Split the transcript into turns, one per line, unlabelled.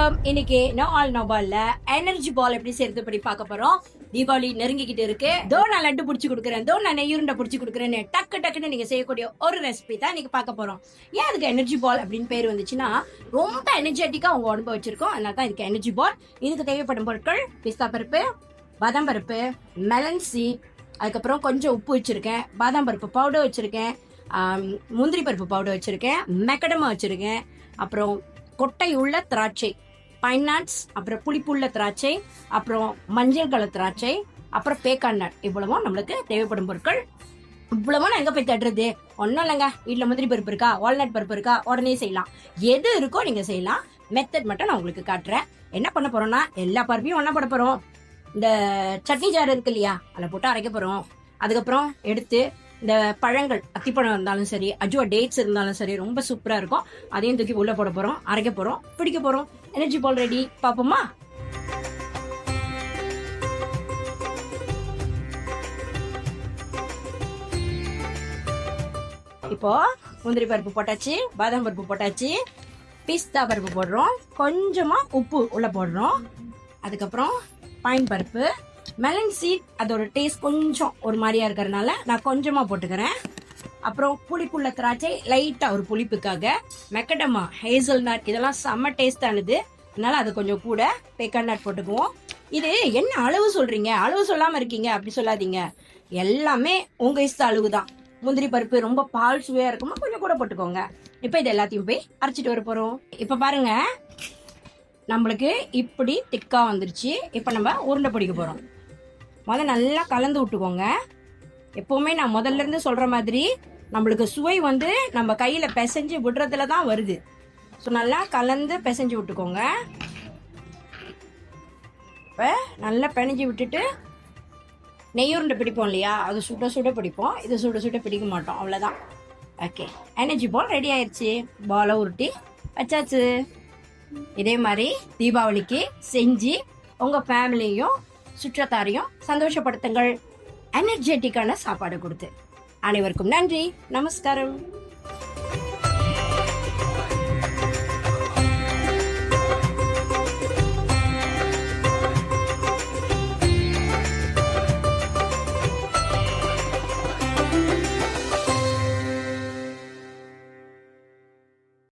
வணக்கம். இன்னைக்கு no all know பால்ல எனர்ஜி பால் எப்படி செய்யறது படி பார்க்க போறோம். தீபாவளி நெருங்கிக்கிட்டு இருக்கு. நான் லட்டு பிடிச்சி கொடுக்குறேன், நான் நெய்யுருண்டை பிடிச்சி கொடுக்குறேன்னு டக்குன்னு நீங்க செய்யக்கூடிய ஒரு ரெசிபி தான் இன்னைக்கு பார்க்க போறோம். ஏன் அதுக்கு எனர்ஜி பால் அப்படின்னு பேர் வந்துச்சுன்னா ரொம்ப எனர்ஜெட்டிக்கா உங்க உடம்பு வச்சிருக்கோம். அதனால தான் இதுக்கு எனர்ஜி பால். இதுக்கு தேவைப்படும் பொருட்கள் பிஸ்தா பருப்பு, பாதாம் பருப்பு, மெலன் சீட், அதுக்கப்புறம் கொஞ்சம் உப்பு வச்சிருக்கேன், பாதாம் பருப்பு பவுடர் வச்சிருக்கேன், முந்திரி பருப்பு பவுடர் வச்சிருக்கேன், மெக்கடமா வச்சிருக்கேன், அப்புறம் கொட்டை உள்ள திராட்சை, பைன் நட்ஸ், அப்புறம் புளிப்புள்ள திராட்சை, அப்புறம் மஞ்சள் கலர் திராட்சை, அப்புறம் பேக்கான் நட். இவ்வளவும் நம்மளுக்கு தேவைப்படும் பொருட்கள். இவ்வளவும் நான் எங்க போய் தட்டுறது? ஒன்றும் இல்லைங்க, வீட்டில் முந்திரி பருப்பு இருக்கா, வால்நட் பருப்பு இருக்கா, உடனே செய்யலாம். எது இருக்கோ நீங்க செய்யலாம். மெத்தட் மட்டும் நான் உங்களுக்கு காட்டுறேன். என்ன பண்ண போறோம்னா எல்லா பருப்பையும் ஒன்னா போட போறோம். இந்த சட்னி ஜார் இருக்கு இல்லையா, அதில் போட்டு அரைக்க போறோம். அதுக்கப்புறம் எடுத்து இந்த பழங்கள், அத்திப்பழம் இருந்தாலும் சரி, அஜுவா டேட்ஸ் இருந்தாலும் சரி, ரொம்ப சூப்பரா இருக்கும். அதையும் தூக்கி உள்ள போட போறோம், அரைக்க போறோம், பிடிக்க போறோம். Energy ball ready. பாப்போமா? இப்போ முந்திரி பருப்பு போட்டாச்சு, பாதாம் பருப்பு போட்டாச்சு, பிஸ்தா பருப்பு போடுறோம், கொஞ்சமா உப்பு உள்ள போடுறோம். அதுக்கப்புறம் பைன் பருப்பு, மெலன் சீட், அதோட டேஸ்ட் கொஞ்சம் ஒரு மாதிரியா இருக்கிறதுனால நான் கொஞ்சமா போட்டுக்கிறேன். அப்புறம் புளிப்புள்ள திராட்சை, லைட்டா ஒரு புளிப்புக்காக, மெக்கடமா, ஹேசல் நட், இதெல்லாம் செம்ம டேஸ்டானது, அதனால அது கொஞ்சம் கூட. பேக்கான் நட் போட்டுக்குவோம். இது என்ன அளவு சொல்றீங்க, அளவு சொல்லாம இருக்கீங்க அப்படி சொல்லாதீங்க. எல்லாமே உங்க இஷ்ட அளவு தான். முந்திரி பருப்பு ரொம்ப பால் சுவையா இருக்குமா, கொஞ்சம் கூட போட்டுக்கோங்க. இப்ப இது எல்லாத்தையும் போய் அரைச்சிட்டு வர போறோம். இப்ப பாருங்க, நம்மளுக்கு இப்படி திக்கா வந்துருச்சு. இப்ப நம்ம உருண்டை பிடிக்க போறோம். நல்லா கலந்து விட்டுக்கோங்க. எப்பவுமே நான் முதல்ல இருந்து சொல்ற மாதிரி நம்மளுக்கு சுவை வந்து நம்ம கையில பிசைஞ்சு விடுறதுல தான் வருது. ஸோ நல்லா கலந்து பிசைஞ்சு விட்டுக்கோங்க. இப்போ நல்லா பிணைஞ்சு விட்டுட்டு நெய்யுருண்டை பிடிப்போம் இல்லையா, அது சுட சுட பிடிப்போம். இது சுட சுட பிடிக்க மாட்டோம், அவ்வளோதான். ஓகே, எனர்ஜி பால் ரெடி ஆயிடுச்சு. பாலை உருட்டி வச்சாச்சு. இதே மாதிரி தீபாவளிக்கு செஞ்சு உங்க ஃபேமிலியும் சுற்றத்தாரையும் சந்தோஷப்படுத்துங்கள். எனர்ஜெட்டிக்கான சாப்பாடு கொடுத்து. அனைவருக்கும் நன்றி, நமஸ்காரம்.